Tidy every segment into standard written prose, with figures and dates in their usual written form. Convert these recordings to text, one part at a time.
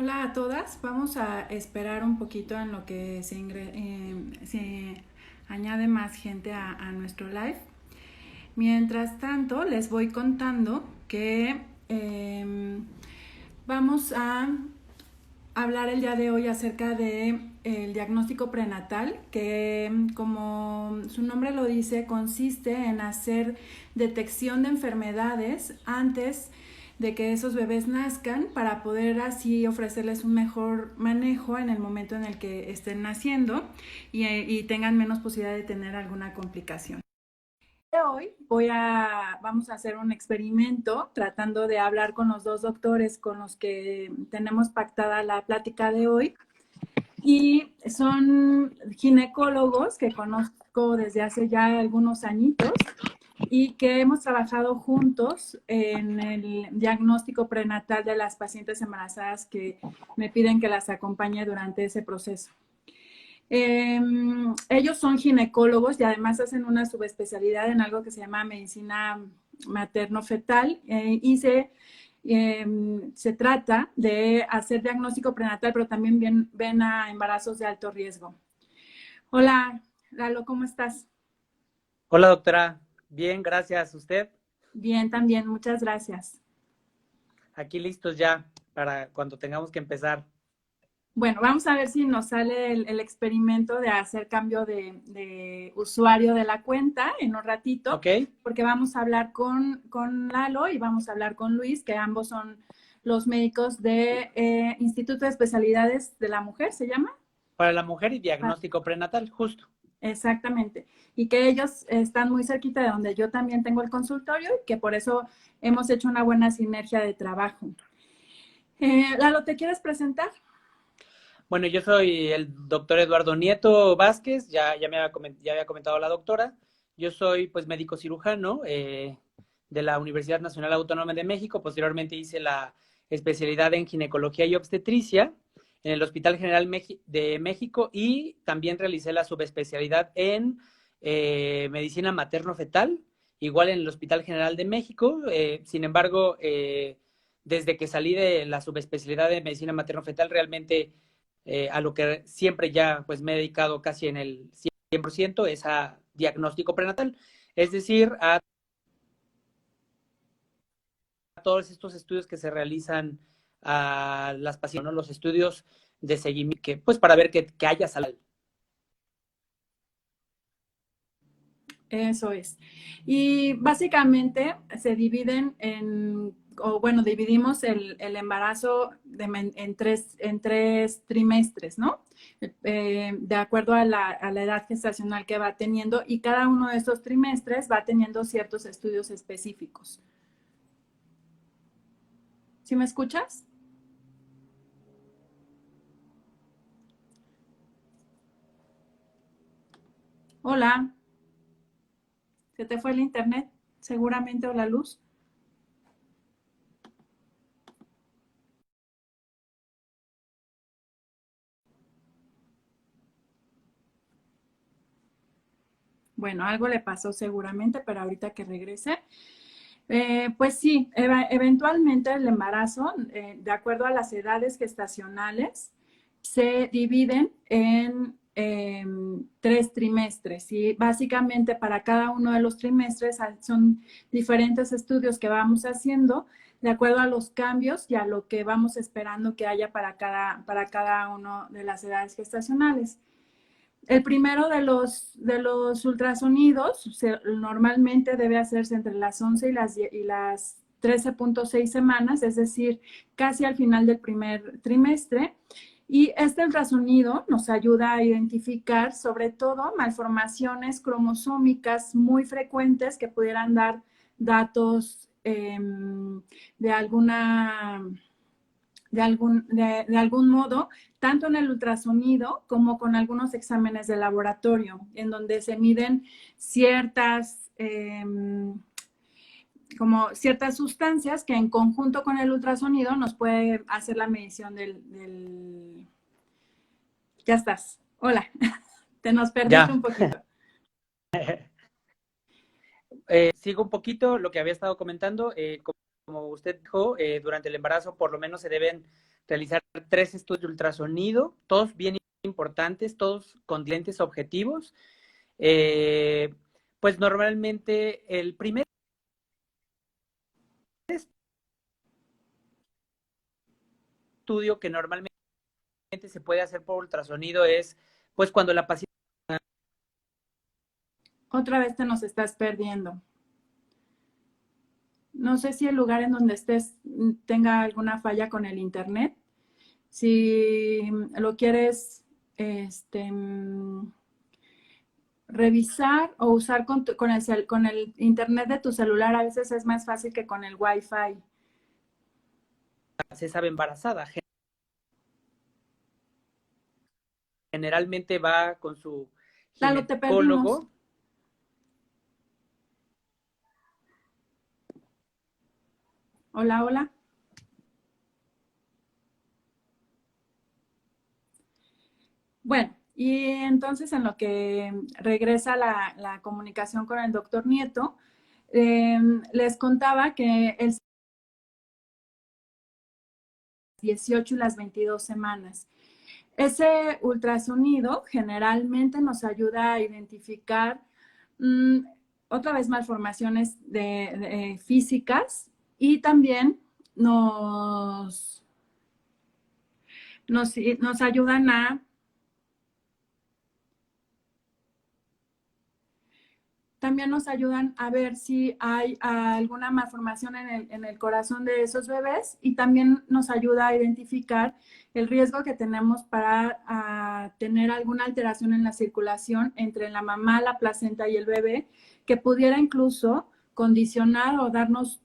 Hola a todas, vamos a esperar un poquito en lo que se añade más gente a nuestro live. Mientras tanto, les voy contando que vamos a hablar el día de hoy acerca de el diagnóstico prenatal, que como su nombre lo dice, consiste en hacer detección de enfermedades antes de que esos bebés nazcan para poder así ofrecerles un mejor manejo en el momento en el que estén naciendo y tengan menos posibilidad de tener alguna complicación. Hoy vamos a hacer un experimento tratando de hablar con los dos doctores con los que tenemos pactada la plática de hoy y son ginecólogos que conozco desde hace ya algunos añitos y que hemos trabajado juntos en el diagnóstico prenatal de las pacientes embarazadas que me piden que las acompañe durante ese proceso. Ellos son ginecólogos y además hacen una subespecialidad en algo que se llama medicina materno-fetal se trata de hacer diagnóstico prenatal, pero también ven a embarazos de alto riesgo. Hola, Lalo, ¿cómo estás? Hola doctora, bien, gracias. ¿Usted? Bien, también, muchas gracias. Aquí listos ya para cuando tengamos que empezar. Bueno, vamos a ver si nos sale el experimento de hacer cambio de usuario de la cuenta en un ratito, ¿Ok? porque vamos a hablar con Lalo y vamos a hablar con Luis, que ambos son los médicos de Instituto de Especialidades de la Mujer, ¿se llama? Para la mujer y Ah, diagnóstico prenatal, justo. exactamente. Y que ellos están muy cerquita de donde yo también tengo el consultorio y que por eso hemos hecho una buena sinergia de trabajo. Lalo, ¿te quieres presentar? Bueno, yo soy el doctor Eduardo Nieto Vázquez, ya había comentado la doctora. Yo soy pues médico cirujano de la Universidad Nacional Autónoma de México. Posteriormente hice la especialidad en ginecología y obstetricia en el Hospital General de México y también realicé la subespecialidad en medicina materno-fetal, igual en el Hospital General de México. Sin embargo, desde que salí de la subespecialidad de medicina materno-fetal, realmente a lo que siempre ya pues me he dedicado casi en el 100% es a diagnóstico prenatal, es decir, a todos estos estudios que se realizan a las pacientes, ¿no? Los estudios de seguimiento, pues para ver que haya salud. Eso es. Y básicamente se dividen o bueno, dividimos el embarazo en tres trimestres, ¿no? De acuerdo a la edad gestacional que va teniendo y cada uno de esos trimestres va teniendo ciertos estudios específicos. ¿Sí me escuchas? Hola, ¿se te fue el internet? Seguramente o la luz. Bueno, algo le pasó seguramente, pero ahorita que regrese. Pues sí, eventualmente el embarazo, de acuerdo a las edades gestacionales, se dividen en tres trimestres y básicamente para cada uno de los trimestres son diferentes estudios que vamos haciendo de acuerdo a los cambios y a lo que vamos esperando que haya para cada uno de las edades gestacionales. El primero de los ultrasonidos normalmente debe hacerse entre las 11 y las 13.6 semanas, es decir, casi al final del primer trimestre. Y este ultrasonido nos ayuda a identificar sobre todo malformaciones cromosómicas muy frecuentes que pudieran dar datos de alguna de algún modo, tanto en el ultrasonido como con algunos exámenes de laboratorio, en donde se miden ciertas, como ciertas sustancias que en conjunto con el ultrasonido nos puede hacer la medición del... Ya estás. Hola, te nos perdiste Ya. un poquito. Sigo un poquito lo que había estado comentando. Como usted dijo, durante el embarazo por lo menos se deben realizar 3 estudios de ultrasonido, todos bien importantes, todos con lentes objetivos. Pues normalmente el primer estudio que normalmente se puede hacer por ultrasonido es pues cuando la paciente... Otra vez te nos estás perdiendo. No sé si el lugar en donde estés tenga alguna falla con el internet. Si lo quieres revisar o usar con el internet de tu celular, a veces es más fácil que con el Wi-Fi. se sabe embarazada. Generalmente va con su Lalo, te perdimos. ginecólogo. Hola, hola. Bueno, y entonces en lo que regresa la comunicación con el doctor Nieto, les contaba que el 18 y las 22 semanas. Ese ultrasonido generalmente nos ayuda a identificar otra vez malformaciones físicas y también nos ayudan a también nos ayudan a ver si hay alguna malformación en el corazón de esos bebés y también nos ayuda a identificar el riesgo que tenemos para tener alguna alteración en la circulación entre la mamá, la placenta y el bebé, que pudiera incluso condicionar o darnos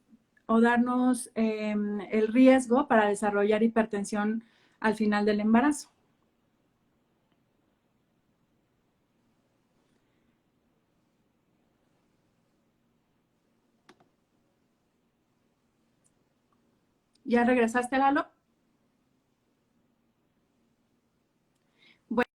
el riesgo para desarrollar hipertensión al final del embarazo. ¿Ya regresaste, Lalo? Bueno,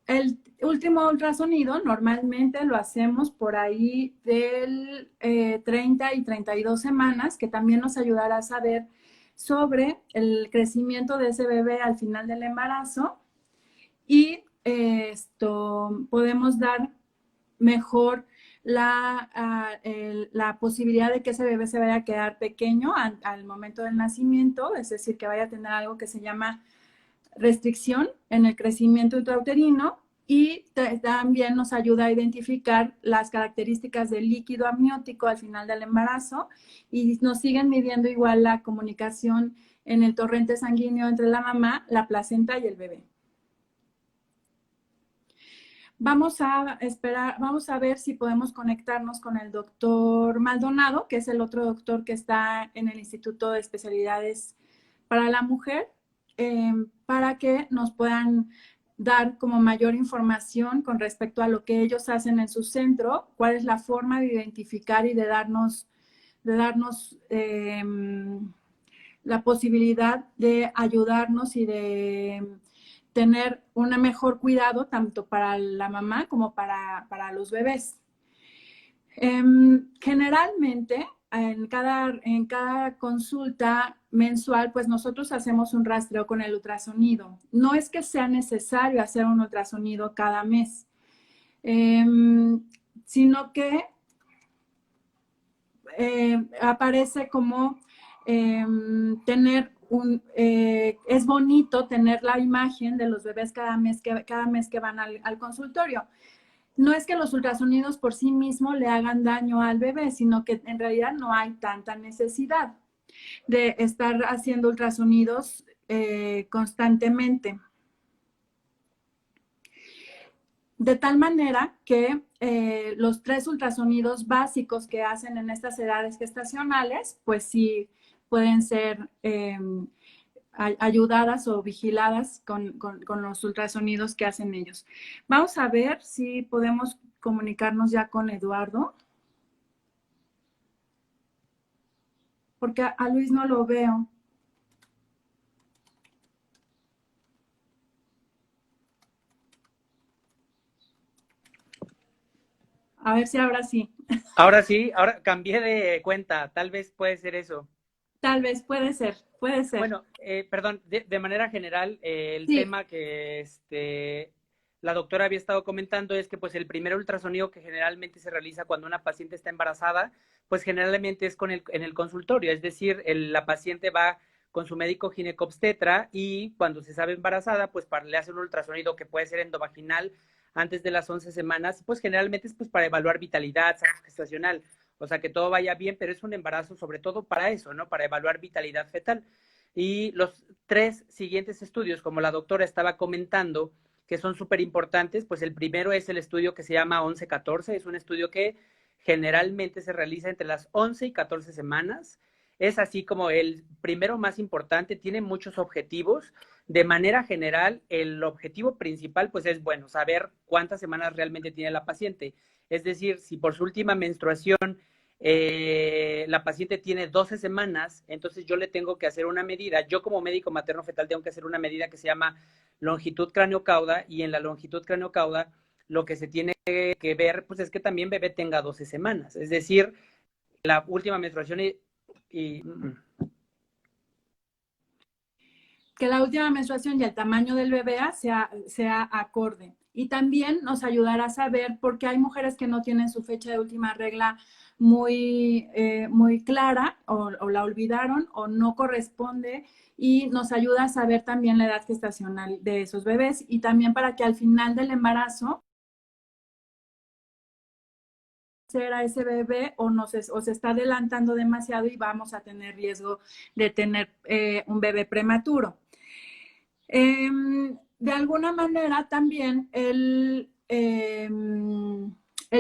el último ultrasonido normalmente lo hacemos por ahí del 30 y 32 semanas, que también nos ayudará a saber sobre el crecimiento de ese bebé al final del embarazo y podemos dar mejor la posibilidad de que ese bebé se vaya a quedar pequeño al momento del nacimiento, es decir, que vaya a tener algo que se llama restricción en el crecimiento intrauterino y también nos ayuda a identificar las características del líquido amniótico al final del embarazo y nos siguen midiendo igual la comunicación en el torrente sanguíneo entre la mamá, la placenta y el bebé. Vamos a esperar, vamos a ver si podemos conectarnos con el doctor Maldonado, que es el otro doctor que está en el Instituto de Especialidades para la Mujer, para que nos puedan dar como mayor información con respecto a lo que ellos hacen en su centro, cuál es la forma de identificar y de darnos la posibilidad de ayudarnos y de tener un mejor cuidado tanto para la mamá como para los bebés. Generalmente, en cada consulta mensual, pues nosotros hacemos un rastreo con el ultrasonido. No es que sea necesario hacer un ultrasonido cada mes, sino que aparece como tener es bonito tener la imagen de los bebés cada mes que van al consultorio. No es que los ultrasonidos por sí mismos le hagan daño al bebé, sino que en realidad no hay tanta necesidad de estar haciendo ultrasonidos constantemente. De tal manera que los 3 ultrasonidos básicos que hacen en estas edades gestacionales, pues sí pueden ser ayudadas o vigiladas con los ultrasonidos que hacen ellos. Vamos a ver si podemos comunicarnos ya con Eduardo. Porque a Luis no lo veo. A ver si ahora sí. Ahora sí, ahora cambié de cuenta, tal vez puede ser eso. Tal vez, puede ser, puede ser. Bueno, perdón, de manera general, el Sí, tema que la doctora había estado comentando es que pues el primer ultrasonido que generalmente se realiza cuando una paciente está embarazada, pues generalmente es en el consultorio, es decir, la paciente va con su médico ginecobstetra y cuando se sabe embarazada, pues le hace un ultrasonido que puede ser endovaginal antes de las 11 semanas, pues generalmente es pues para evaluar vitalidad gestacional, o sea, que todo vaya bien, pero es un embarazo sobre todo para eso, ¿no? Para evaluar vitalidad fetal. Y los 3 siguientes estudios, como la doctora estaba comentando, que son súper importantes, pues el primero es el estudio que se llama 11-14, es un estudio que generalmente se realiza entre las 11 y 14 semanas, es así como el primero más importante, tiene muchos objetivos. De manera general, el objetivo principal, pues es, bueno, saber cuántas semanas realmente tiene la paciente. Es decir, si por su última menstruación la paciente tiene 12 semanas, entonces yo le tengo que hacer una medida, yo como médico materno fetal tengo que hacer una medida que se llama longitud cráneo-cauda, y en la longitud cráneo-cauda lo que se tiene que ver, pues es que también bebé tenga 12 semanas, es decir, la última menstruación y que la última menstruación y el tamaño del bebé sea acorde. Y también nos ayudará a saber, porque hay mujeres que no tienen su fecha de última regla muy clara, o la olvidaron o no corresponde, y nos ayuda a saber también la edad gestacional de esos bebés, y también para que al final del embarazo a ese bebé o se está adelantando demasiado y vamos a tener riesgo de tener un bebé prematuro. De alguna manera también el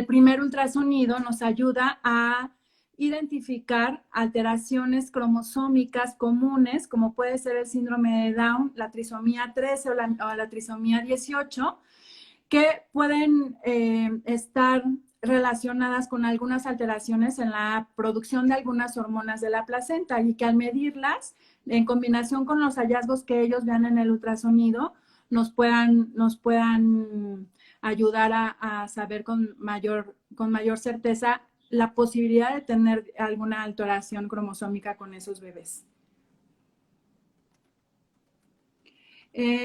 primer ultrasonido nos ayuda a identificar alteraciones cromosómicas comunes, como puede ser el síndrome de Down, la trisomía 13 o la trisomía 18, que pueden estar relacionadas con algunas alteraciones en la producción de algunas hormonas de la placenta, y que al medirlas, en combinación con los hallazgos que ellos vean en el ultrasonido, nos puedan ayudar a saber con mayor certeza la posibilidad de tener alguna alteración cromosómica con esos bebés.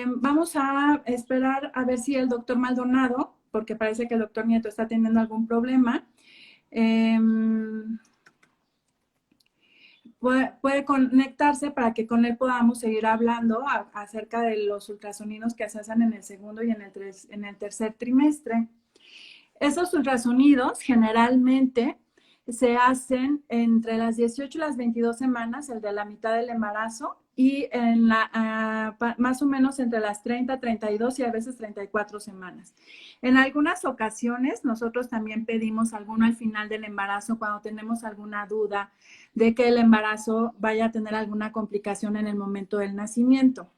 Vamos a esperar a ver si el doctor Maldonado, porque parece que el doctor Nieto está teniendo algún problema, puede conectarse para que con él podamos seguir hablando acerca de los ultrasonidos que se hacen en el segundo y en el tercer trimestre. Esos ultrasonidos generalmente se hacen entre las 18 y las 22 semanas, el de la mitad del embarazo, y más o menos entre las 30, 32 y a veces 34 semanas. En algunas ocasiones nosotros también pedimos alguno al final del embarazo, cuando tenemos alguna duda de que el embarazo vaya a tener alguna complicación en el momento del nacimiento.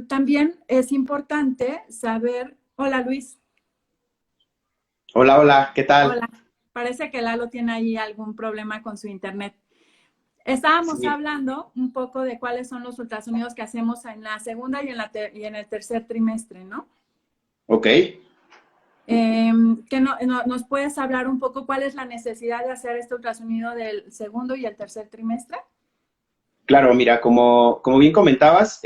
También es importante saber... Hola, Luis. Hola, hola, ¿qué tal? Hola. Parece que Lalo tiene ahí algún problema con su internet. Estábamos Sí. hablando un poco de cuáles son los ultrasonidos que hacemos en la segunda y en el tercer trimestre, ¿no? Ok. ¿Nos puedes hablar un poco cuál es la necesidad de hacer este ultrasonido del segundo y el tercer trimestre? Claro, mira, como bien comentabas,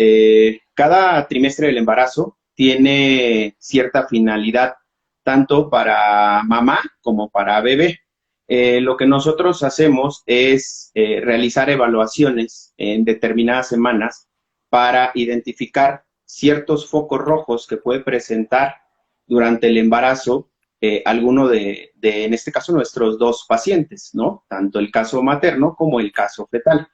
cada trimestre del embarazo tiene cierta finalidad, tanto para mamá como para bebé. Lo que nosotros hacemos es realizar evaluaciones en determinadas semanas para identificar ciertos focos rojos que puede presentar durante el embarazo alguno en este caso, nuestros dos pacientes, ¿no? Tanto el caso materno como el caso fetal.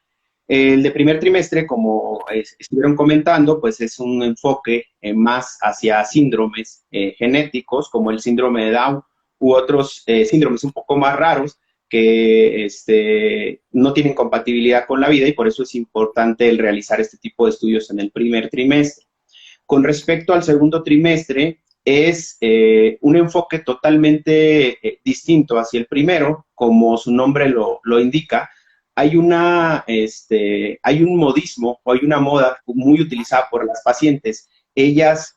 El de primer trimestre, como estuvieron comentando, pues es un enfoque más hacia síndromes genéticos, como el síndrome de Down u otros síndromes un poco más raros que no tienen compatibilidad con la vida, y por eso es importante el realizar este tipo de estudios en el primer trimestre. Con respecto al segundo trimestre, es un enfoque totalmente distinto hacia el primero, como su nombre lo indica. Hay un modismo o hay una moda muy utilizada por las pacientes. Ellas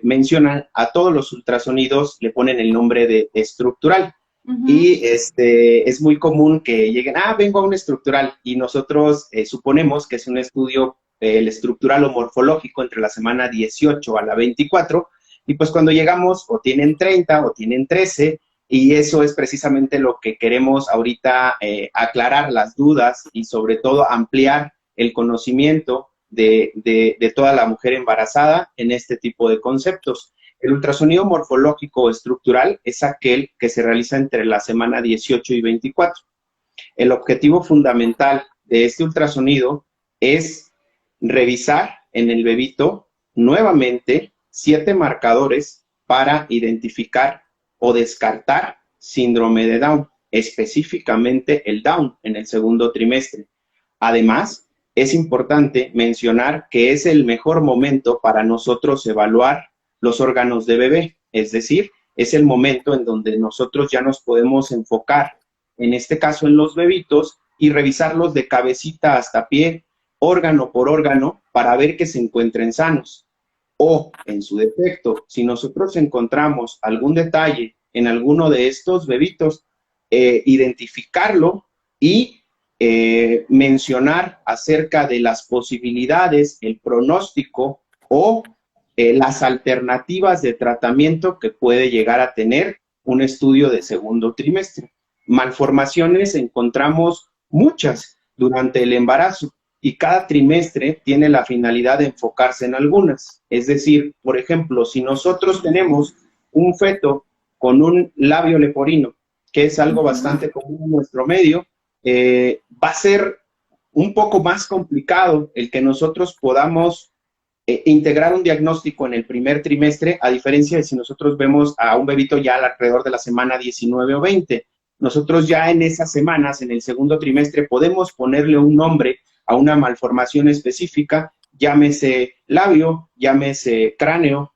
mencionan a todos los ultrasonidos, le ponen el nombre de estructural. Ujú. Y es muy común que lleguen, vengo a un estructural, y nosotros suponemos que es un estudio, el estructural o morfológico entre la semana 18 a la 24, y pues cuando llegamos o tienen 30 o tienen 13, y eso es precisamente lo que queremos ahorita, aclarar las dudas y sobre todo ampliar el conocimiento de toda la mujer embarazada en este tipo de conceptos. El ultrasonido morfológico o estructural es aquel que se realiza entre la semana 18 y 24. El objetivo fundamental de este ultrasonido es revisar en el bebito nuevamente 7 marcadores para identificar o descartar síndrome de Down, específicamente el Down en el segundo trimestre. Además, es importante mencionar que es el mejor momento para nosotros evaluar los órganos de bebé, es decir, es el momento en donde nosotros ya nos podemos enfocar, en este caso en los bebitos, y revisarlos de cabecita hasta pie, órgano por órgano, para ver que se encuentren sanos. O, en su defecto, si nosotros encontramos algún detalle en alguno de estos bebitos, identificarlo y mencionar acerca de las posibilidades, el pronóstico o las alternativas de tratamiento que puede llegar a tener un estudio de segundo trimestre. Malformaciones encontramos muchas durante el embarazo y cada trimestre tiene la finalidad de enfocarse en algunas. Es decir, por ejemplo, si nosotros tenemos un feto con un labio leporino, que es algo bastante común en nuestro medio, va a ser un poco más complicado el que nosotros podamos integrar un diagnóstico en el primer trimestre, a diferencia de si nosotros vemos a un bebito ya alrededor de la semana 19 o 20. Nosotros ya en esas semanas, en el segundo trimestre, podemos ponerle un nombre a una malformación específica, llámese labio, llámese cráneo,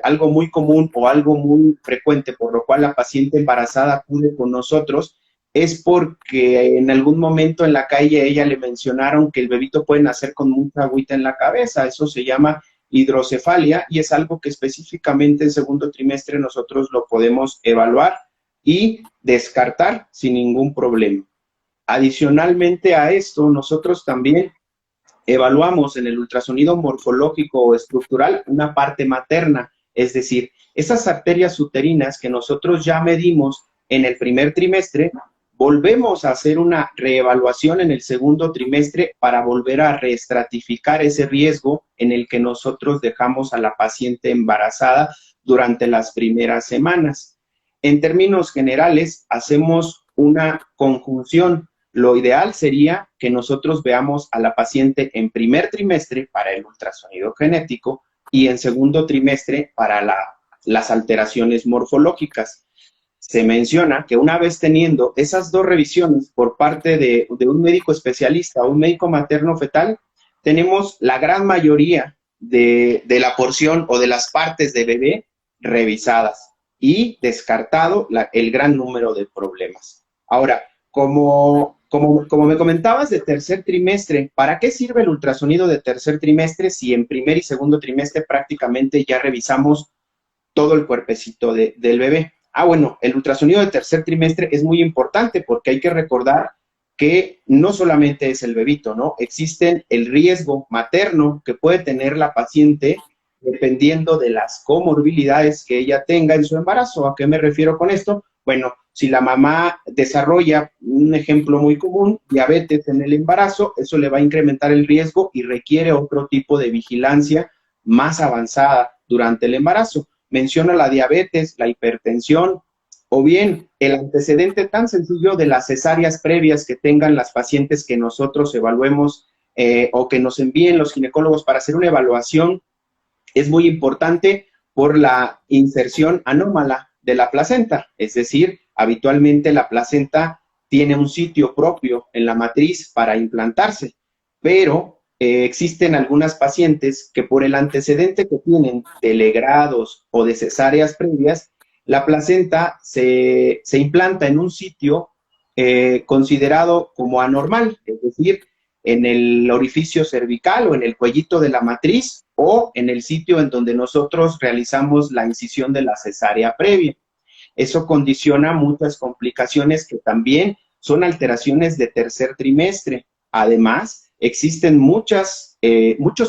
algo muy común o algo muy frecuente, por lo cual la paciente embarazada acude con nosotros, es porque en algún momento en la calle a ella le mencionaron que el bebito puede nacer con mucha agüita en la cabeza. Eso se llama hidrocefalia y es algo que específicamente en segundo trimestre nosotros lo podemos evaluar y descartar sin ningún problema. Adicionalmente a esto, nosotros también evaluamos en el ultrasonido morfológico o estructural una parte materna, es decir, esas arterias uterinas que nosotros ya medimos en el primer trimestre, volvemos a hacer una reevaluación en el segundo trimestre para volver a reestratificar ese riesgo en el que nosotros dejamos a la paciente embarazada durante las primeras semanas. En términos generales, hacemos una conjunción. Lo ideal sería que nosotros veamos a la paciente en primer trimestre para el ultrasonido genético y en segundo trimestre para las alteraciones morfológicas. Se menciona que una vez teniendo esas dos revisiones por parte de un médico especialista o un médico materno-fetal, tenemos la gran mayoría de la porción o de las partes de bebé revisadas y descartado el gran número de problemas. Ahora, como me comentabas de tercer trimestre, ¿para qué sirve el ultrasonido de tercer trimestre si en primer y segundo trimestre prácticamente ya revisamos todo el cuerpecito del bebé? Bueno, el ultrasonido de tercer trimestre es muy importante porque hay que recordar que no solamente es el bebito, ¿no? Existe el riesgo materno que puede tener la paciente dependiendo de las comorbilidades que ella tenga en su embarazo. ¿A qué me refiero con esto? Bueno, si la mamá desarrolla, un ejemplo muy común, diabetes en el embarazo, eso le va a incrementar el riesgo y requiere otro tipo de vigilancia más avanzada durante el embarazo. Menciono la diabetes, la hipertensión, o bien el antecedente tan sencillo de las cesáreas previas que tengan las pacientes que nosotros evaluemos o que nos envíen los ginecólogos para hacer una evaluación. Es muy importante por la inserción anómala de la placenta, es decir, habitualmente la placenta tiene un sitio propio en la matriz para implantarse, pero existen algunas pacientes que por el antecedente que tienen de legrados o de cesáreas previas, la placenta se implanta en un sitio considerado como anormal, es decir, en el orificio cervical o en el cuellito de la matriz o en el sitio en donde nosotros realizamos la incisión de la cesárea previa. Eso condiciona muchas complicaciones que también son alteraciones de tercer trimestre. Además, existen muchos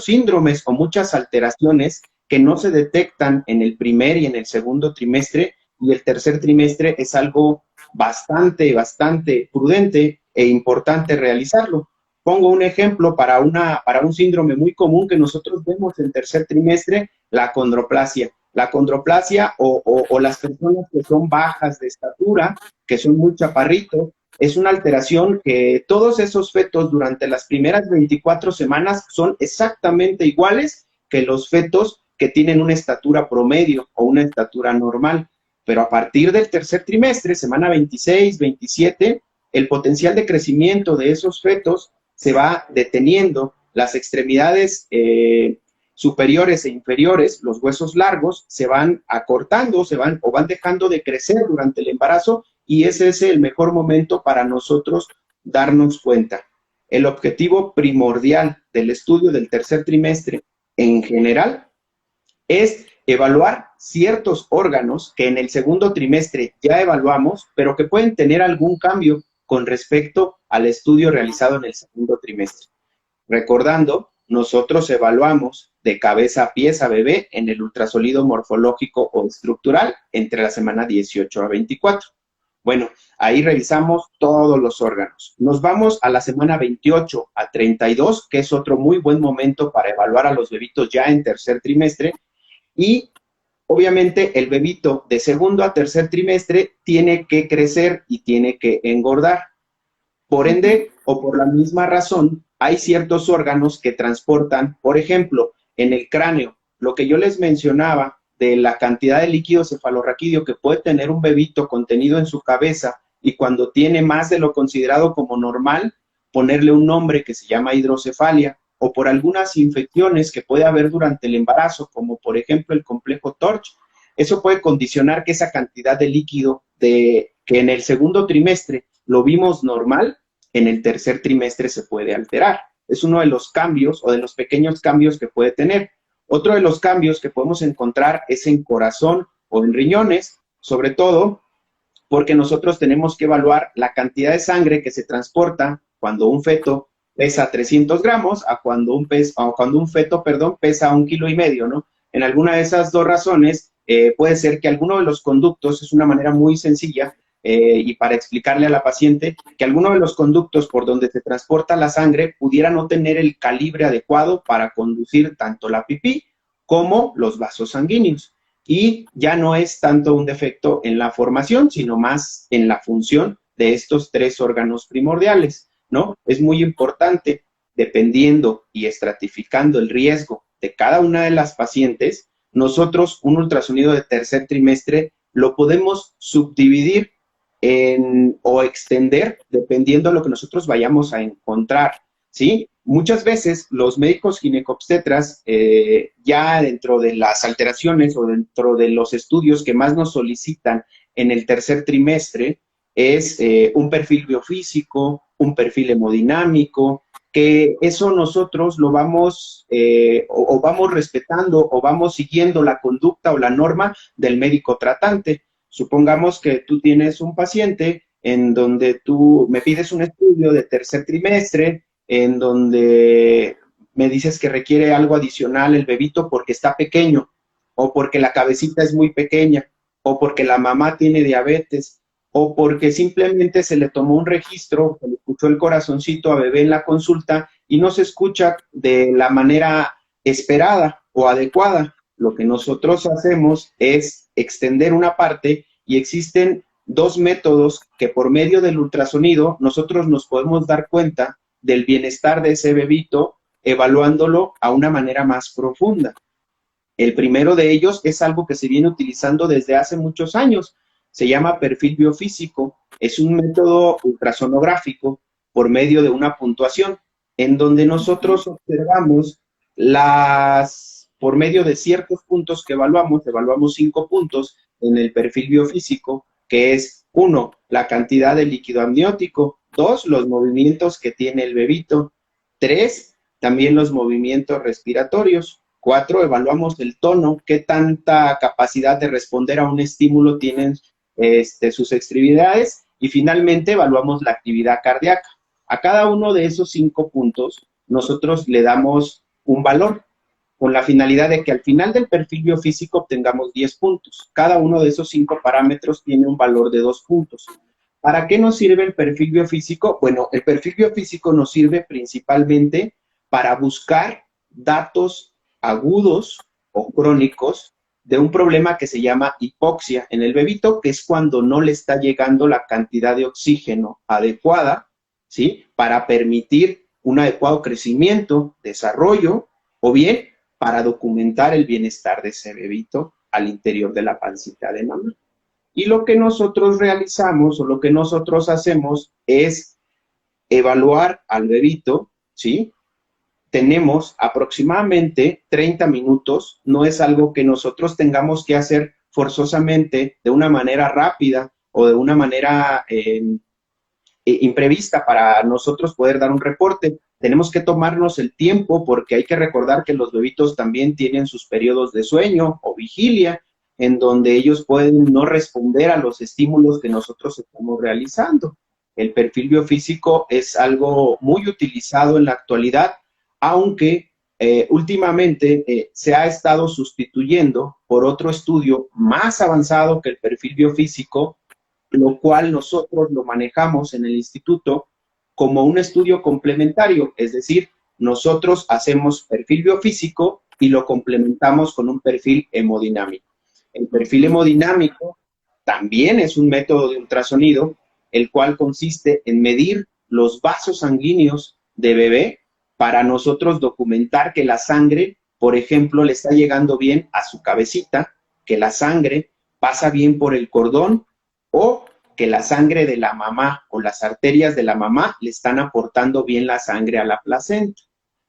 síndromes o muchas alteraciones que no se detectan en el primer y en el segundo trimestre, y el tercer trimestre es algo bastante prudente e importante realizarlo. Pongo un ejemplo para un síndrome muy común que nosotros vemos en tercer trimestre, la acondroplasia. La acondroplasia o las personas que son bajas de estatura, que son muy chaparritos, es una alteración que todos esos fetos durante las primeras 24 semanas son exactamente iguales que los fetos que tienen una estatura promedio o una estatura normal. Pero a partir del tercer trimestre, semana 26, 27, el potencial de crecimiento de esos fetos se va deteniendo, las extremidades superiores e inferiores, los huesos largos, se van acortando, van dejando de crecer durante el embarazo, y ese es el mejor momento para nosotros darnos cuenta. El objetivo primordial del estudio del tercer trimestre en general es evaluar ciertos órganos que en el segundo trimestre ya evaluamos, pero que pueden tener algún cambio con respecto al estudio realizado en el segundo trimestre. Recordando, nosotros evaluamos de cabeza a pies a bebé en el ultrasonido morfológico o estructural entre la semana 18 a 24. Bueno, ahí revisamos todos los órganos. Nos vamos a la semana 28 a 32, que es otro muy buen momento para evaluar a los bebitos ya en tercer trimestre. Y obviamente el bebito de segundo a tercer trimestre tiene que crecer y tiene que engordar. Por ende, o por la misma razón, hay ciertos órganos que transportan, por ejemplo, en el cráneo, lo que yo les mencionaba de la cantidad de líquido cefalorraquídeo que puede tener un bebito contenido en su cabeza, y cuando tiene más de lo considerado como normal, ponerle un nombre que se llama hidrocefalia, o por algunas infecciones que puede haber durante el embarazo, como por ejemplo el complejo TORCH. Eso puede condicionar que esa cantidad de líquido que en el segundo trimestre lo vimos normal, en el tercer trimestre se puede alterar. Es uno de los cambios o de los pequeños cambios que puede tener. Otro de los cambios que podemos encontrar es en corazón o en riñones, sobre todo porque nosotros tenemos que evaluar la cantidad de sangre que se transporta cuando un feto pesa 300 gramos a cuando un feto pesa 1,5 kilos, ¿no? En alguna de esas dos razones puede ser que alguno de los conductos, es una manera muy sencilla, y para explicarle a la paciente, que alguno de los conductos por donde se transporta la sangre pudiera no tener el calibre adecuado para conducir tanto la pipí como los vasos sanguíneos. Y ya no es tanto un defecto en la formación, sino más en la función de estos tres órganos primordiales, ¿no? Es muy importante, dependiendo y estratificando el riesgo de cada una de las pacientes, nosotros un ultrasonido de tercer trimestre lo podemos subdividir o extender dependiendo de lo que nosotros vayamos a encontrar, ¿sí? Muchas veces los médicos ginecobstetras, ya dentro de las alteraciones o dentro de los estudios que más nos solicitan en el tercer trimestre, es un perfil biofísico, un perfil hemodinámico, que eso nosotros lo vamos o vamos respetando o vamos siguiendo la conducta o la norma del médico tratante. Supongamos que tú tienes un paciente en donde tú me pides un estudio de tercer trimestre, en donde me dices que requiere algo adicional el bebito porque está pequeño, o porque la cabecita es muy pequeña, o porque la mamá tiene diabetes, o porque simplemente se le tomó un registro, se le escuchó el corazoncito a bebé en la consulta y no se escucha de la manera esperada o adecuada. Lo que nosotros hacemos es extender una parte, y existen dos métodos que por medio del ultrasonido nosotros nos podemos dar cuenta del bienestar de ese bebito, evaluándolo a una manera más profunda. El primero de ellos es algo que se viene utilizando desde hace muchos años, se llama perfil biofísico, es un método ultrasonográfico por medio de una puntuación, en donde nosotros observamos por medio de ciertos puntos que evaluamos 5 puntos en el perfil biofísico, que es 1, la cantidad de líquido amniótico, 2, los movimientos que tiene el bebito, 3, también los movimientos respiratorios, 4, evaluamos el tono, qué tanta capacidad de responder a un estímulo tienen sus extremidades y finalmente evaluamos la actividad cardíaca. A cada uno de esos 5 puntos nosotros le damos un valor con la finalidad de que al final del perfil biofísico obtengamos 10 puntos. Cada uno de esos 5 parámetros tiene un valor de 2 puntos. ¿Para qué nos sirve el perfil biofísico? Bueno, el perfil biofísico nos sirve principalmente para buscar datos agudos o crónicos de un problema que se llama hipoxia en el bebito, que es cuando no le está llegando la cantidad de oxígeno adecuada, ¿sí? Para permitir un adecuado crecimiento, desarrollo, o bien para documentar el bienestar de ese bebito al interior de la pancita de mamá. Y lo que nosotros realizamos o lo que nosotros hacemos es evaluar al bebito, ¿sí? Tenemos aproximadamente 30 minutos, no es algo que nosotros tengamos que hacer forzosamente de una manera rápida o de una manera imprevista para nosotros poder dar un reporte. Tenemos que tomarnos el tiempo porque hay que recordar que los bebitos también tienen sus periodos de sueño o vigilia, en donde ellos pueden no responder a los estímulos que nosotros estamos realizando. El perfil biofísico es algo muy utilizado en la actualidad, aunque últimamente se ha estado sustituyendo por otro estudio más avanzado que el perfil biofísico, lo cual nosotros lo manejamos en el instituto como un estudio complementario, es decir, nosotros hacemos perfil biofísico y lo complementamos con un perfil hemodinámico. El perfil hemodinámico también es un método de ultrasonido, el cual consiste en medir los vasos sanguíneos de bebé para nosotros documentar que la sangre, por ejemplo, le está llegando bien a su cabecita, que la sangre pasa bien por el cordón o que la sangre de la mamá o las arterias de la mamá le están aportando bien la sangre a la placenta.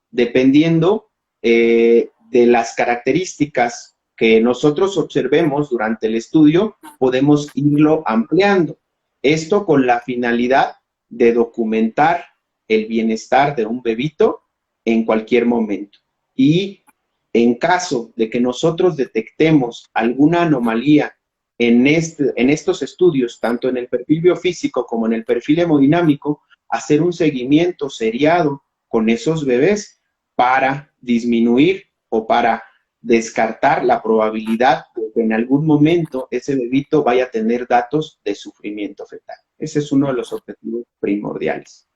Dependiendo de las características que nosotros observemos durante el estudio, podemos irlo ampliando. Esto con la finalidad de documentar el bienestar de un bebito en cualquier momento. Y en caso de que nosotros detectemos alguna anomalía en estos estudios, tanto en el perfil biofísico como en el perfil hemodinámico, hacer un seguimiento seriado con esos bebés para disminuir o para descartar la probabilidad de que en algún momento ese bebito vaya a tener datos de sufrimiento fetal. Ese es uno de los objetivos primordiales.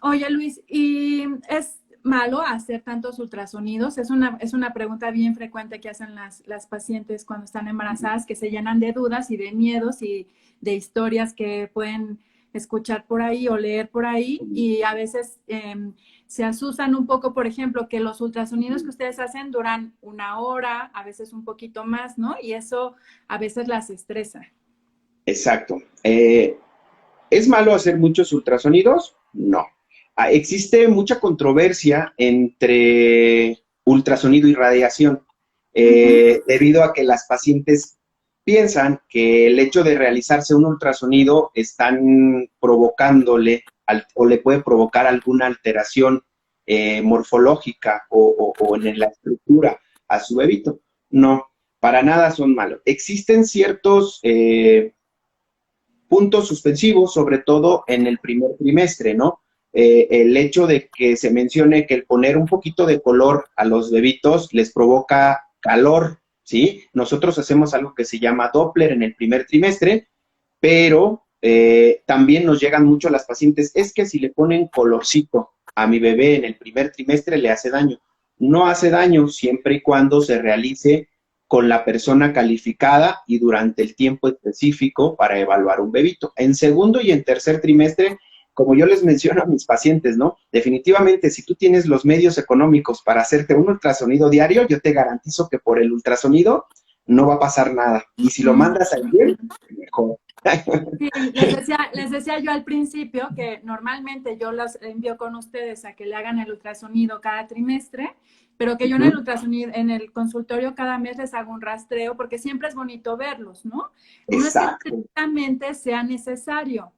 Oye, Luis, ¿y es malo hacer tantos ultrasonidos? Es una pregunta bien frecuente que hacen las pacientes cuando están embarazadas, que se llenan de dudas y de miedos y de historias que pueden escuchar por ahí o leer por ahí, y a veces se asustan un poco, por ejemplo, que los ultrasonidos que ustedes hacen duran 1 hora, a veces un poquito más, ¿no? Y eso a veces las estresa. Exacto. ¿Es malo hacer muchos ultrasonidos? No. Existe mucha controversia entre ultrasonido y radiación, debido a que las pacientes piensan que el hecho de realizarse un ultrasonido están provocándole o le puede provocar alguna alteración morfológica o en la estructura a su bebito. No, para nada son malos. Existen ciertos puntos suspensivos, sobre todo en el primer trimestre, ¿no? El hecho de que se mencione que el poner un poquito de color a los bebitos les provoca calor, ¿sí? Nosotros hacemos algo que se llama Doppler en el primer trimestre, pero también nos llegan mucho las pacientes, es que si le ponen colorcito a mi bebé en el primer trimestre le hace daño. No hace daño siempre y cuando se realice con la persona calificada y durante el tiempo específico para evaluar un bebito. En segundo y en tercer trimestre, como yo les menciono a mis pacientes, ¿no? Definitivamente, si tú tienes los medios económicos para hacerte un ultrasonido diario, yo te garantizo que por el ultrasonido no va a pasar nada. Y si lo mandas ayer, mejor. Sí, les decía yo al principio que normalmente yo los envío con ustedes a que le hagan el ultrasonido cada trimestre, pero que yo en el ultrasonido, en el consultorio cada mes les hago un rastreo, porque siempre es bonito verlos, ¿no? Exacto. No es que exactamente sea necesario.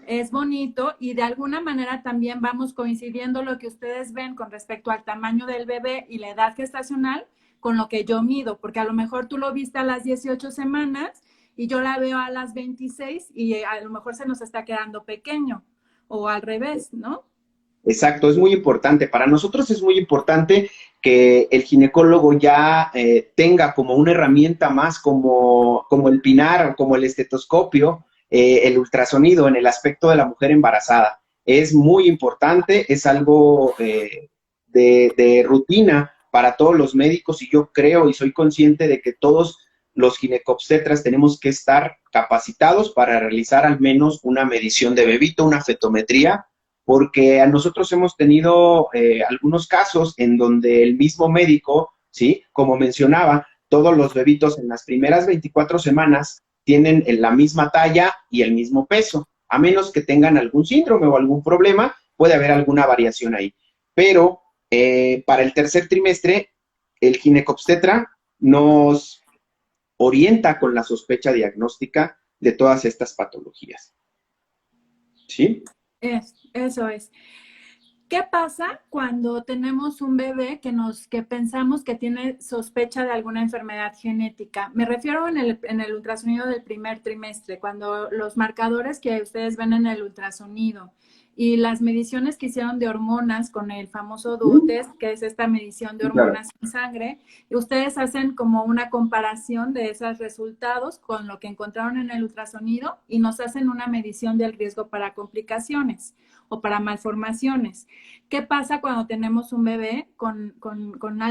Es bonito y de alguna manera también vamos coincidiendo lo que ustedes ven con respecto al tamaño del bebé y la edad gestacional con lo que yo mido, porque a lo mejor tú lo viste a las 18 semanas y yo la veo a las 26 y a lo mejor se nos está quedando pequeño o al revés, ¿no? Exacto, es muy importante. Para nosotros es muy importante que el ginecólogo ya tenga como una herramienta más como el pinar o como el estetoscopio, el ultrasonido en el aspecto de la mujer embarazada. Es muy importante, es algo de rutina para todos los médicos y yo creo y soy consciente de que todos los ginecobstetras tenemos que estar capacitados para realizar al menos una medición de bebito, una fetometría, porque a nosotros hemos tenido algunos casos en donde el mismo médico, ¿sí? Como mencionaba, todos los bebitos en las primeras 24 semanas tienen la misma talla y el mismo peso, a menos que tengan algún síndrome o algún problema, puede haber alguna variación ahí. Pero para el tercer trimestre, el ginecobstetra nos orienta con la sospecha diagnóstica de todas estas patologías. ¿Sí? Eso es. ¿Qué pasa cuando tenemos un bebé que pensamos que tiene sospecha de alguna enfermedad genética? Me refiero en el ultrasonido del primer trimestre, cuando los marcadores que ustedes ven en el ultrasonido y las mediciones que hicieron de hormonas con el famoso duotest, que es esta medición de hormonas en sangre, y ustedes hacen como una comparación de esos resultados con lo que encontraron en el ultrasonido y nos hacen una medición del riesgo para complicaciones o para malformaciones. ¿Qué pasa cuando tenemos un bebé con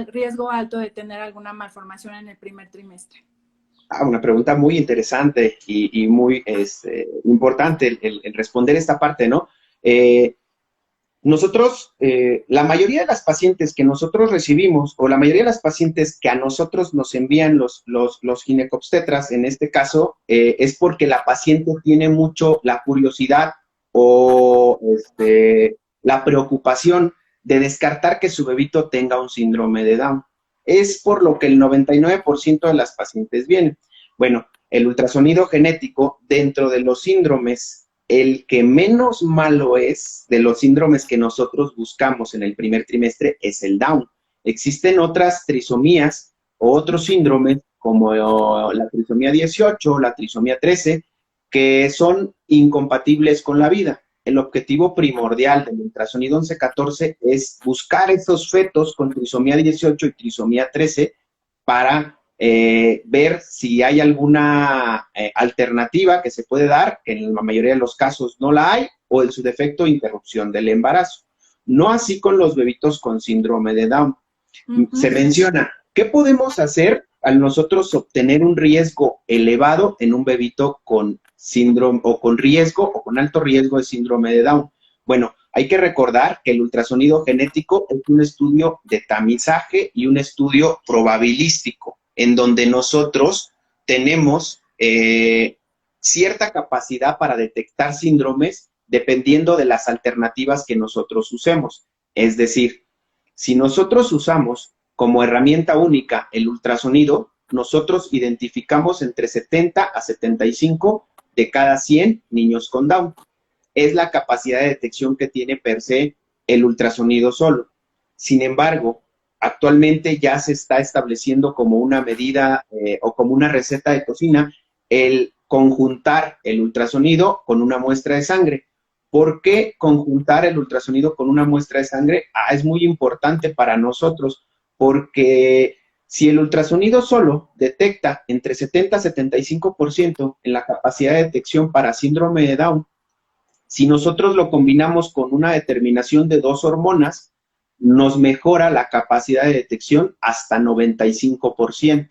riesgo alto de tener alguna malformación en el primer trimestre? Una pregunta muy interesante y muy importante el responder esta parte, ¿no? Nosotros, la mayoría de las pacientes que nosotros recibimos o la mayoría de las pacientes que a nosotros nos envían los ginecobstetras, en este caso, es porque la paciente tiene mucho la curiosidad o la preocupación de descartar que su bebito tenga un síndrome de Down. Es por lo que el 99% de las pacientes vienen. Bueno, el ultrasonido genético dentro de los síndromes, el que menos malo es de los síndromes que nosotros buscamos en el primer trimestre es el Down. Existen otras trisomías o otros síndromes como la trisomía 18, la trisomía 13, que son incompatibles con la vida. El objetivo primordial del ultrasonido 1114 es buscar esos fetos con trisomía 18 y trisomía 13 para ver si hay alguna alternativa que se puede dar, en la mayoría de los casos no la hay, o en su defecto interrupción del embarazo. No así con los bebitos con síndrome de Down. Se menciona, ¿qué podemos hacer al nosotros obtener un riesgo elevado en un bebito con síndrome o con riesgo o con alto riesgo de síndrome de Down? Bueno, hay que recordar que el ultrasonido genético es un estudio de tamizaje y un estudio probabilístico, en donde nosotros tenemos cierta capacidad para detectar síndromes dependiendo de las alternativas que nosotros usemos. Es decir, si nosotros usamos como herramienta única el ultrasonido, nosotros identificamos entre 70 a 75 de cada 100 niños con Down. Es la capacidad de detección que tiene per se el ultrasonido solo. Sin embargo, actualmente ya se está estableciendo como una medida o como una receta de cocina el conjuntar el ultrasonido con una muestra de sangre. ¿Por qué conjuntar el ultrasonido con una muestra de sangre? Es muy importante para nosotros porque si el ultrasonido solo detecta entre 70 a 75% en la capacidad de detección para síndrome de Down, si nosotros lo combinamos con una determinación de 2 hormonas, nos mejora la capacidad de detección hasta 95%.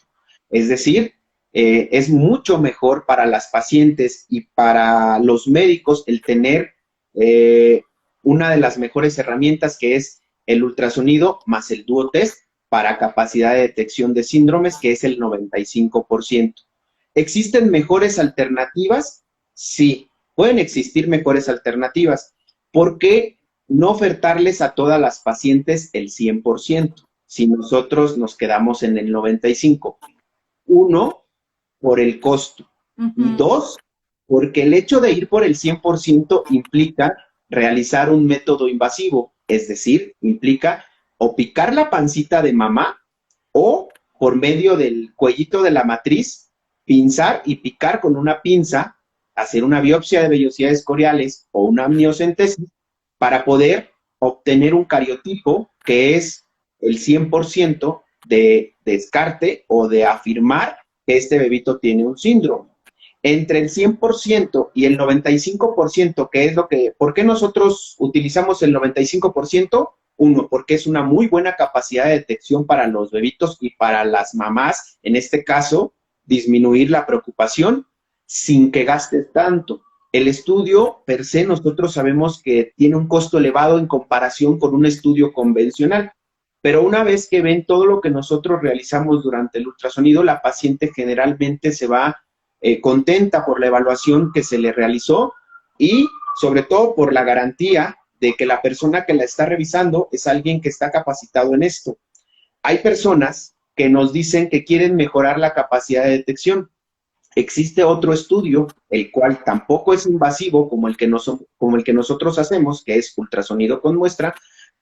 Es decir, es mucho mejor para las pacientes y para los médicos el tener una de las mejores herramientas que es el ultrasonido más el duotest para capacidad de detección de síndromes, que es el 95%. ¿Existen mejores alternativas? Sí, pueden existir mejores alternativas. ¿Por qué no ofertarles a todas las pacientes el 100% si nosotros nos quedamos en el 95%? Uno, por el costo. Y dos, porque el hecho de ir por el 100% implica realizar un método invasivo, es decir, implica o picar la pancita de mamá o por medio del cuellito de la matriz pinzar y picar con una pinza, hacer una biopsia de vellosidades coriales o una amniocentesis para poder obtener un cariotipo que es el 100% de descarte o de afirmar que este bebito tiene un síndrome. Entre el 100% y el 95%, que es lo que, ¿por qué nosotros utilizamos el 95%? Uno, porque es una muy buena capacidad de detección para los bebitos y para las mamás, en este caso, disminuir la preocupación sin que gastes tanto. El estudio, per se, nosotros sabemos que tiene un costo elevado en comparación con un estudio convencional, pero una vez que ven todo lo que nosotros realizamos durante el ultrasonido, la paciente generalmente se va contenta por la evaluación que se le realizó y sobre todo por la garantía de que la persona que la está revisando es alguien que está capacitado en esto. Hay personas que nos dicen que quieren mejorar la capacidad de detección. Existe otro estudio, el cual tampoco es invasivo como el que nosotros hacemos, que es ultrasonido con muestra,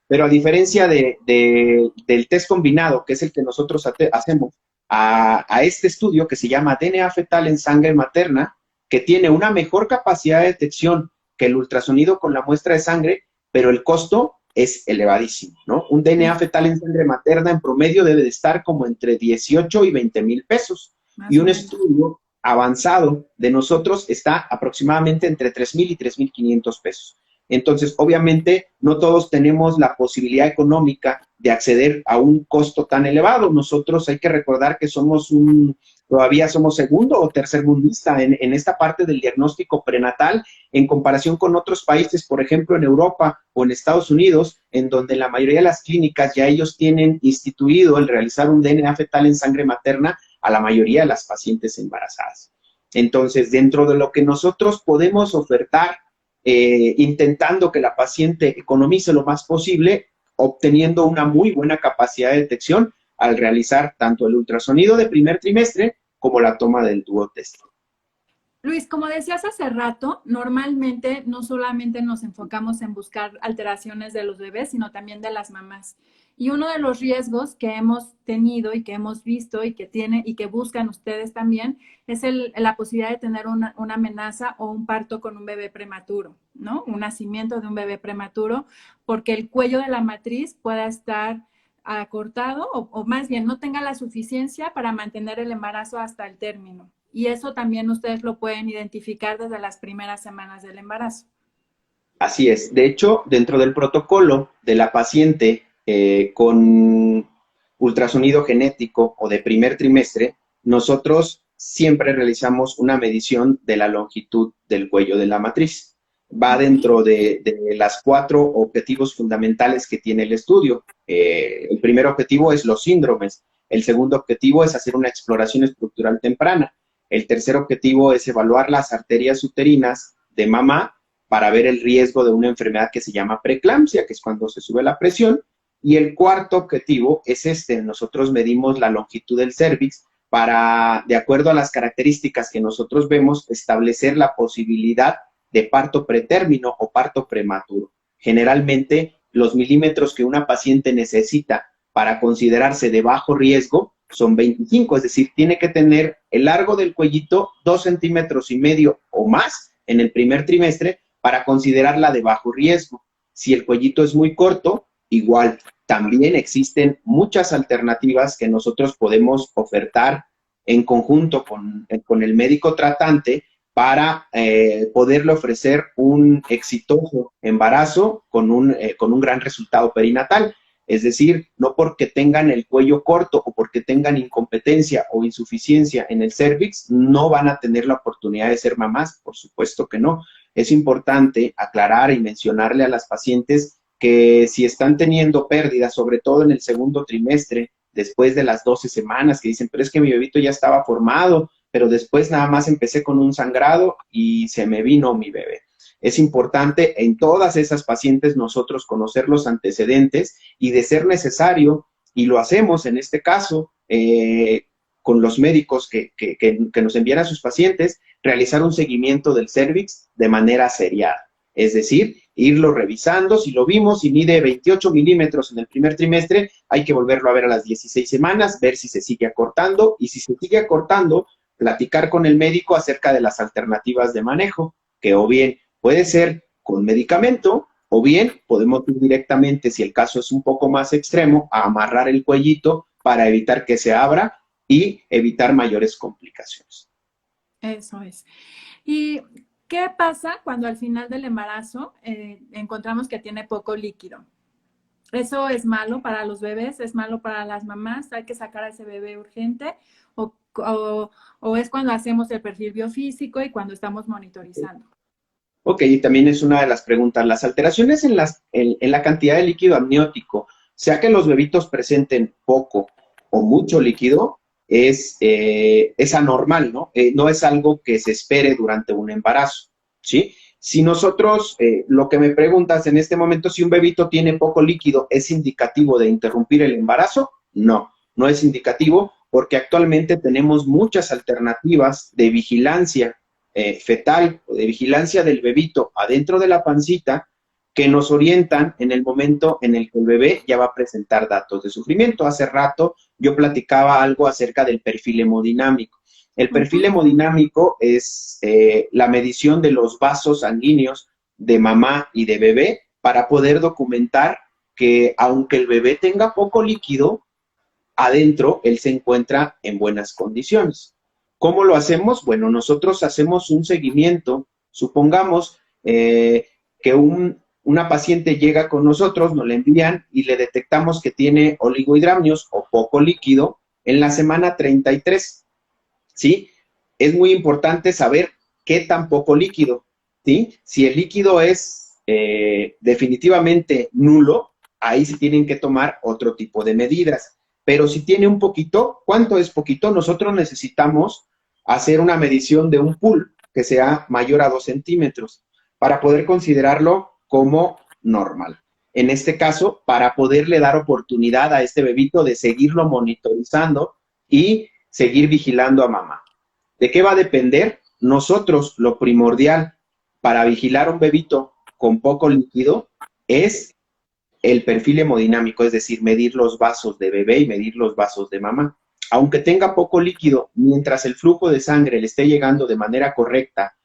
pero a diferencia del test combinado, que es el que nosotros hacemos, a este estudio que se llama DNA fetal en sangre materna, que tiene una mejor capacidad de detección que el ultrasonido con la muestra de sangre, pero el costo es elevadísimo, ¿no? Un DNA fetal en sangre materna en promedio debe de estar como entre 18 y 20 mil pesos. Y un estudio avanzado de nosotros está aproximadamente entre 3,000 y 3,500 pesos. Entonces, obviamente, no todos tenemos la posibilidad económica de acceder a un costo tan elevado. Nosotros hay que recordar que todavía somos segundo o tercer mundista en esta parte del diagnóstico prenatal en comparación con otros países, por ejemplo, en Europa o en Estados Unidos, en donde la mayoría de las clínicas ya ellos tienen instituido el realizar un DNA fetal en sangre materna a la mayoría de las pacientes embarazadas. Entonces, dentro de lo que nosotros podemos ofertar, intentando que la paciente economice lo más posible, obteniendo una muy buena capacidad de detección al realizar tanto el ultrasonido de primer trimestre como la toma del duodeno. Luis, como decías hace rato, normalmente no solamente nos enfocamos en buscar alteraciones de los bebés, sino también de las mamás. Y uno de los riesgos que hemos tenido y que hemos visto y que buscan ustedes también es la posibilidad de tener una amenaza o un parto con un bebé prematuro, ¿no? Un nacimiento de un bebé prematuro, porque el cuello de la matriz pueda estar acortado o más bien no tenga la suficiencia para mantener el embarazo hasta el término. Y eso también ustedes lo pueden identificar desde las primeras semanas del embarazo. Así es. De hecho, dentro del protocolo de la paciente con ultrasonido genético o de primer trimestre, nosotros siempre realizamos una medición de la longitud del cuello de la matriz. Va dentro de las 4 objetivos fundamentales que tiene el estudio. El primer objetivo es los síndromes. El segundo objetivo es hacer una exploración estructural temprana. El tercer objetivo es evaluar las arterias uterinas de mamá para ver el riesgo de una enfermedad que se llama preeclampsia, que es cuando se sube la presión. Y el cuarto objetivo es nosotros medimos la longitud del cérvix para, de acuerdo a las características que nosotros vemos, establecer la posibilidad de parto pretérmino o parto prematuro. Generalmente, los milímetros que una paciente necesita para considerarse de bajo riesgo son 25, es decir, tiene que tener el largo del cuellito 2,5 centímetros o más en el primer trimestre para considerarla de bajo riesgo. Si el cuellito es muy corto, igual. También existen muchas alternativas que nosotros podemos ofertar en conjunto con el médico tratante para poderle ofrecer un exitoso embarazo con un gran resultado perinatal. Es decir, no porque tengan el cuello corto o porque tengan incompetencia o insuficiencia en el cérvix, no van a tener la oportunidad de ser mamás, por supuesto que no. Es importante aclarar y mencionarle a las pacientes que si están teniendo pérdidas, sobre todo en el segundo trimestre, después de las 12 semanas, que dicen, pero es que mi bebito ya estaba formado, pero después nada más empecé con un sangrado y se me vino mi bebé. Es importante en todas esas pacientes nosotros conocer los antecedentes y de ser necesario, y lo hacemos en este caso con los médicos que nos envían a sus pacientes, realizar un seguimiento del cérvix de manera seriada. Es decir, irlo revisando, si lo vimos y mide 28 milímetros en el primer trimestre, hay que volverlo a ver a las 16 semanas, ver si se sigue acortando, y si se sigue acortando, platicar con el médico acerca de las alternativas de manejo, que o bien puede ser con medicamento, o bien podemos ir directamente, si el caso es un poco más extremo, a amarrar el cuellito para evitar que se abra y evitar mayores complicaciones. Eso es. ¿Y qué pasa cuando al final del embarazo encontramos que tiene poco líquido? ¿Eso es malo para los bebés? ¿Es malo para las mamás? ¿Hay que sacar a ese bebé urgente? ¿O es cuando hacemos el perfil biofísico y cuando estamos monitorizando? Ok, y también es una de las preguntas. Las alteraciones en la cantidad de líquido amniótico, sea que los bebitos presenten poco o mucho líquido, es anormal, ¿no? No es algo que se espere durante un embarazo, ¿sí? Si nosotros, lo que me preguntas en este momento, si un bebito tiene poco líquido, ¿es indicativo de interrumpir el embarazo? No, no es indicativo porque actualmente tenemos muchas alternativas de vigilancia fetal o de vigilancia del bebito adentro de la pancita que nos orientan en el momento en el que el bebé ya va a presentar datos de sufrimiento. Hace rato yo platicaba algo acerca del perfil hemodinámico. El perfil hemodinámico es la medición de los vasos sanguíneos de mamá y de bebé para poder documentar que aunque el bebé tenga poco líquido, adentro él se encuentra en buenas condiciones. ¿Cómo lo hacemos? Bueno, nosotros hacemos un seguimiento. Supongamos que una paciente llega con nosotros, nos la envían y le detectamos que tiene oligohidramnios o poco líquido en la semana 33, ¿sí? Es muy importante saber qué tan poco líquido, ¿sí? Si el líquido es definitivamente nulo, ahí se tienen que tomar otro tipo de medidas. Pero si tiene un poquito, ¿cuánto es poquito? Nosotros necesitamos hacer una medición de un pool que sea mayor a 2 centímetros para poder considerarlo como normal. En este caso, para poderle dar oportunidad a este bebito de seguirlo monitorizando y seguir vigilando a mamá. ¿De qué va a depender? Nosotros, lo primordial para vigilar a un bebito con poco líquido es el perfil hemodinámico, es decir, medir los vasos de bebé y medir los vasos de mamá. Aunque tenga poco líquido, mientras el flujo de sangre le esté llegando de manera correcta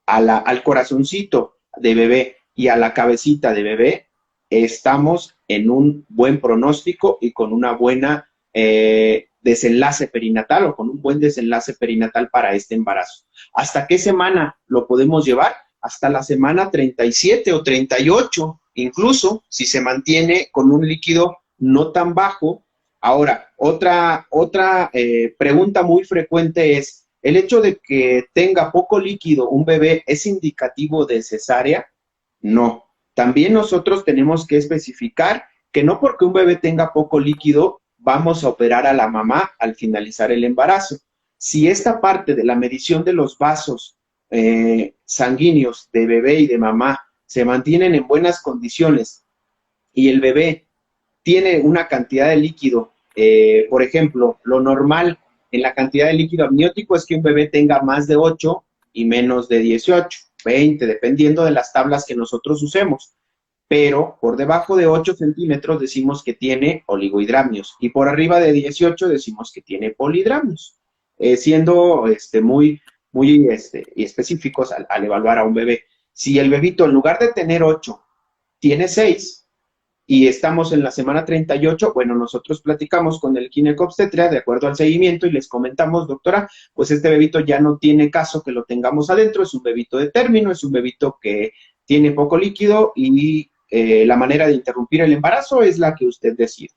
al corazoncito de bebé y a la cabecita de bebé, estamos en un buen pronóstico y con una buena desenlace perinatal o con un buen desenlace perinatal para este embarazo. ¿Hasta qué semana lo podemos llevar? Hasta la semana 37 o 38, incluso si se mantiene con un líquido no tan bajo. Ahora, otra pregunta muy frecuente es, ¿el hecho de que tenga poco líquido un bebé es indicativo de cesárea? No. También nosotros tenemos que especificar que no porque un bebé tenga poco líquido vamos a operar a la mamá al finalizar el embarazo. Si esta parte de la medición de los vasos sanguíneos de bebé y de mamá se mantienen en buenas condiciones y el bebé tiene una cantidad de líquido, por ejemplo, lo normal en la cantidad de líquido amniótico es que un bebé tenga más de 8 y menos de 18, 20, dependiendo de las tablas que nosotros usemos. Pero por debajo de 8 centímetros decimos que tiene oligohidramnios y por arriba de 18 decimos que tiene polihidramnios, siendo muy específicos al evaluar a un bebé. Si el bebito en lugar de tener 8 tiene 6 y estamos en la semana 38, bueno, nosotros platicamos con el ginecobstetra de acuerdo al seguimiento y les comentamos, doctora, pues este bebito ya no tiene caso que lo tengamos adentro, es un bebito de término, es un bebito que tiene poco líquido y la manera de interrumpir el embarazo es la que usted decide.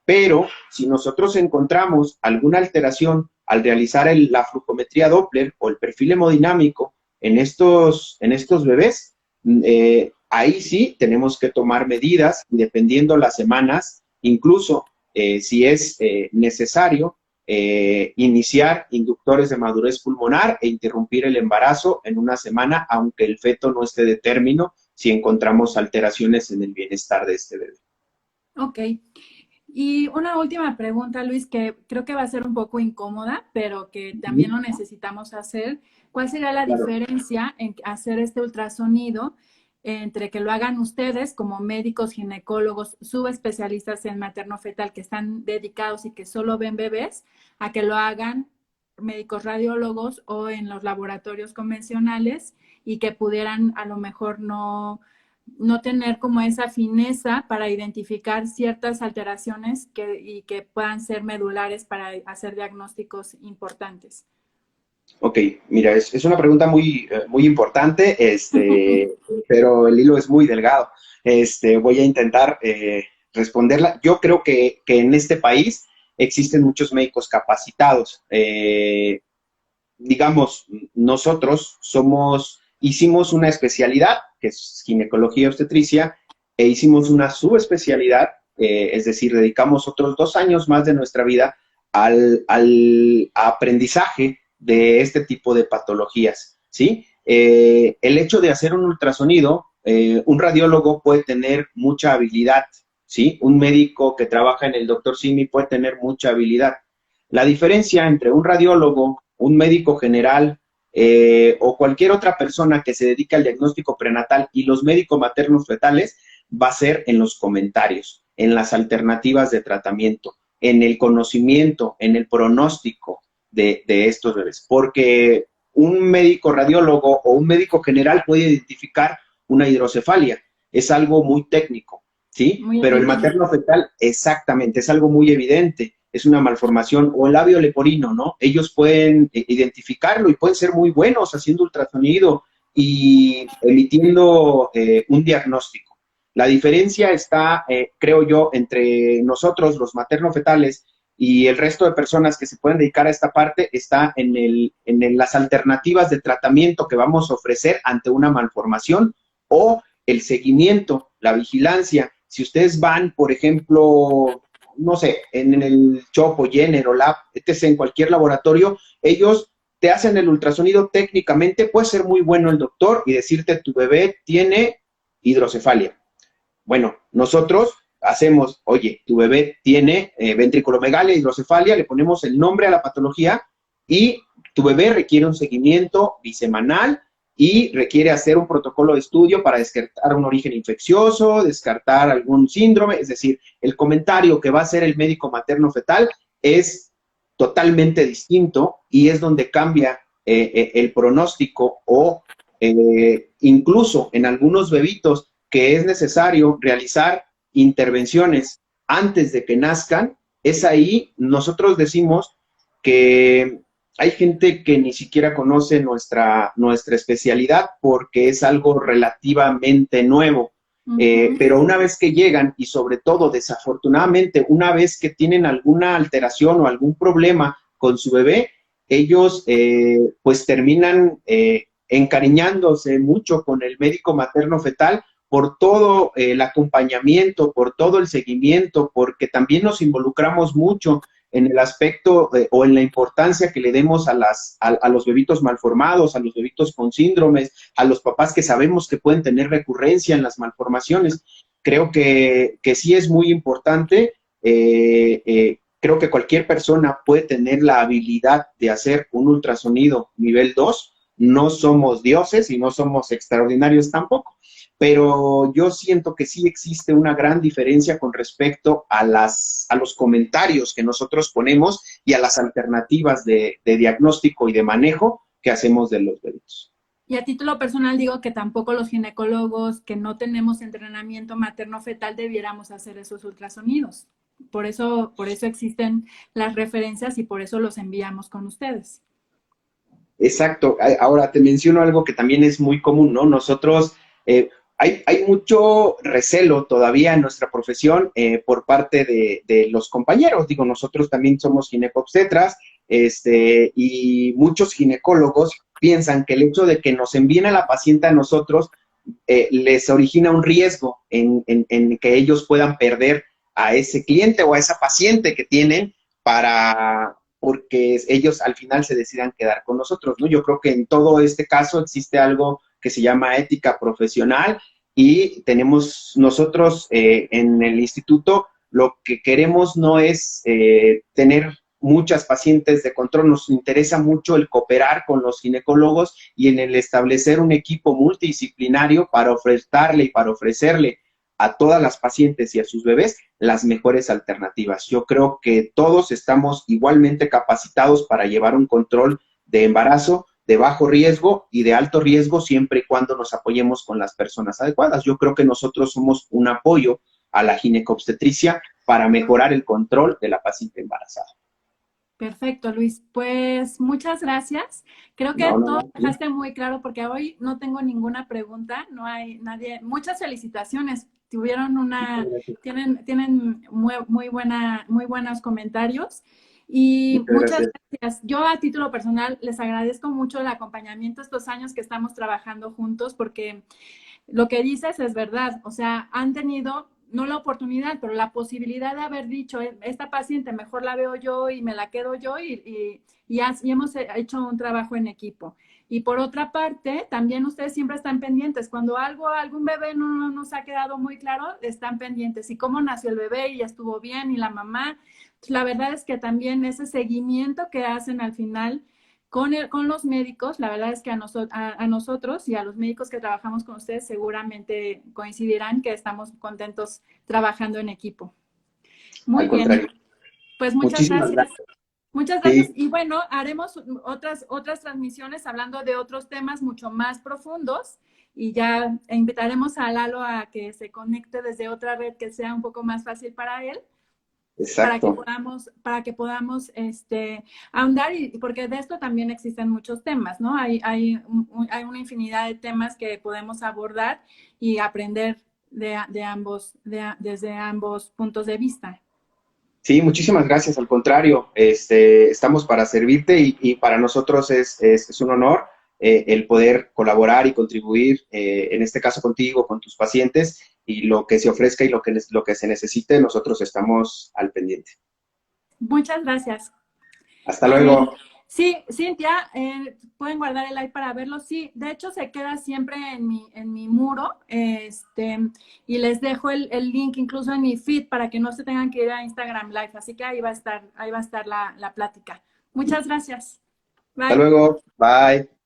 Pero si nosotros encontramos alguna alteración al realizar la flujometría Doppler o el perfil hemodinámico en estos bebés, ahí sí tenemos que tomar medidas, dependiendo las semanas, incluso si es necesario iniciar inductores de madurez pulmonar e interrumpir el embarazo en una semana, aunque el feto no esté de término, si encontramos alteraciones en el bienestar de este bebé. Ok. Y una última pregunta, Luis, que creo que va a ser un poco incómoda, pero que también lo necesitamos hacer. ¿Cuál sería la diferencia en hacer este ultrasonido entre que lo hagan ustedes como médicos, ginecólogos, subespecialistas en materno-fetal que están dedicados y que solo ven bebés, a que lo hagan médicos radiólogos o en los laboratorios convencionales y que pudieran a lo mejor no tener como esa fineza para identificar ciertas alteraciones y que puedan ser medulares para hacer diagnósticos importantes. Ok, mira, es una pregunta muy importante, pero el hilo es muy delgado. Voy a intentar responderla. Yo creo que en este país existen muchos médicos capacitados. Digamos, nosotros hicimos una especialidad, que es ginecología y obstetricia, e hicimos una subespecialidad, es decir, dedicamos otros 2 años más de nuestra vida al aprendizaje de este tipo de patologías, ¿sí? El hecho de hacer un ultrasonido, un radiólogo puede tener mucha habilidad, ¿sí? Un médico que trabaja en el Dr. Simi puede tener mucha habilidad. La diferencia entre un radiólogo, un médico general o cualquier otra persona que se dedique al diagnóstico prenatal y los médicos maternos fetales va a ser en los comentarios, en las alternativas de tratamiento, en el conocimiento, en el pronóstico de estos bebés. Porque un médico radiólogo o un médico general puede identificar una hidrocefalia. Es algo muy técnico, ¿sí? Muy Pero el evidente. materno fetal, exactamente, es algo muy evidente. Es una malformación, o el labio leporino, ¿no? Ellos pueden identificarlo y pueden ser muy buenos haciendo ultrasonido y emitiendo un diagnóstico. La diferencia está, creo yo, entre nosotros, los materno-fetales, y el resto de personas que se pueden dedicar a esta parte, está en las alternativas de tratamiento que vamos a ofrecer ante una malformación o el seguimiento, la vigilancia. Si ustedes van, por ejemplo, no sé, en el Chopo, Jenner o Lab, etc., en cualquier laboratorio, ellos te hacen el ultrasonido técnicamente, puede ser muy bueno el doctor y decirte tu bebé tiene hidrocefalia. Bueno, nosotros hacemos, oye, tu bebé tiene ventriculomegalia, hidrocefalia, le ponemos el nombre a la patología y tu bebé requiere un seguimiento bisemanal y requiere hacer un protocolo de estudio para descartar un origen infeccioso, descartar algún síndrome, es decir, el comentario que va a hacer el médico materno-fetal es totalmente distinto y es donde cambia el pronóstico o incluso en algunos bebitos que es necesario realizar intervenciones antes de que nazcan, es ahí nosotros decimos que hay gente que ni siquiera conoce nuestra especialidad porque es algo relativamente nuevo. Pero una vez que llegan y sobre todo, desafortunadamente, una vez que tienen alguna alteración o algún problema con su bebé, ellos pues terminan encariñándose mucho con el médico materno-fetal por todo el acompañamiento, por todo el seguimiento, porque también nos involucramos mucho en el aspecto o en la importancia que le demos a los bebitos malformados, a los bebitos con síndromes, a los papás que sabemos que pueden tener recurrencia en las malformaciones. Creo que sí es muy importante. Creo que cualquier persona puede tener la habilidad de hacer un ultrasonido nivel 2. No somos dioses y no somos extraordinarios tampoco, pero yo siento que sí existe una gran diferencia con respecto a los comentarios que nosotros ponemos y a las alternativas de diagnóstico y de manejo que hacemos de los bebitos. Y a título personal digo que tampoco los ginecólogos que no tenemos entrenamiento materno-fetal debiéramos hacer esos ultrasonidos. Por eso existen las referencias y por eso los enviamos con ustedes. Exacto. Ahora te menciono algo que también es muy común, ¿no? Nosotros, hay mucho recelo todavía en nuestra profesión por parte de los compañeros. Digo, nosotros también somos ginecobstetras y muchos ginecólogos piensan que el hecho de que nos envíen a la paciente a nosotros les origina un riesgo en que ellos puedan perder a ese cliente o a esa paciente que tienen porque ellos al final se decidan quedar con nosotros, ¿no? Yo creo que en todo este caso existe algo que se llama ética profesional y tenemos nosotros en el instituto lo que queremos no es tener muchas pacientes de control, nos interesa mucho el cooperar con los ginecólogos y en el establecer un equipo multidisciplinario para ofertarle y para ofrecerle a todas las pacientes y a sus bebés las mejores alternativas. Yo creo que todos estamos igualmente capacitados para llevar un control de embarazo de bajo riesgo y de alto riesgo siempre y cuando nos apoyemos con las personas adecuadas. Yo creo que nosotros somos un apoyo a la ginecobstetricia para mejorar el control de la paciente embarazada. Perfecto, Luis. Pues muchas gracias. Creo que todo dejaste muy claro porque hoy no tengo ninguna pregunta, no hay nadie. Muchas felicitaciones. Tienen muy buenos comentarios y muchas gracias. Yo a título personal les agradezco mucho el acompañamiento estos años que estamos trabajando juntos porque lo que dices es verdad. O sea, han tenido no la oportunidad, pero la posibilidad de haber dicho, esta paciente mejor la veo yo y me la quedo yo y hemos hecho un trabajo en equipo. Y por otra parte, también ustedes siempre están pendientes. Cuando algún bebé no nos ha quedado muy claro, están pendientes. Y cómo nació el bebé y ya estuvo bien y la mamá. La verdad es que también ese seguimiento que hacen al final con los médicos, la verdad es que a nosotros y a los médicos que trabajamos con ustedes seguramente coincidirán que estamos contentos trabajando en equipo. Muy bien. Pues muchas gracias. Muchas gracias. Sí. Y bueno, haremos otras transmisiones hablando de otros temas mucho más profundos y ya invitaremos a Lalo a que se conecte desde otra red que sea un poco más fácil para él. Exacto. Para que podamos ahondar, y porque de esto también existen muchos temas, ¿no? Hay una infinidad de temas que podemos abordar y aprender desde ambos puntos de vista. Sí, muchísimas gracias. Al contrario, estamos para servirte y para nosotros es un honor el poder colaborar y contribuir, en este caso contigo, con tus pacientes, y lo que se ofrezca y lo que se necesite, nosotros estamos al pendiente. Muchas gracias. Hasta luego. Sí, Cintia, pueden guardar el like para verlo. Sí, de hecho se queda siempre en mi muro, y les dejo el link incluso en mi feed para que no se tengan que ir a Instagram Live. Así que ahí va a estar la plática. Muchas gracias. Bye. Hasta luego. Bye.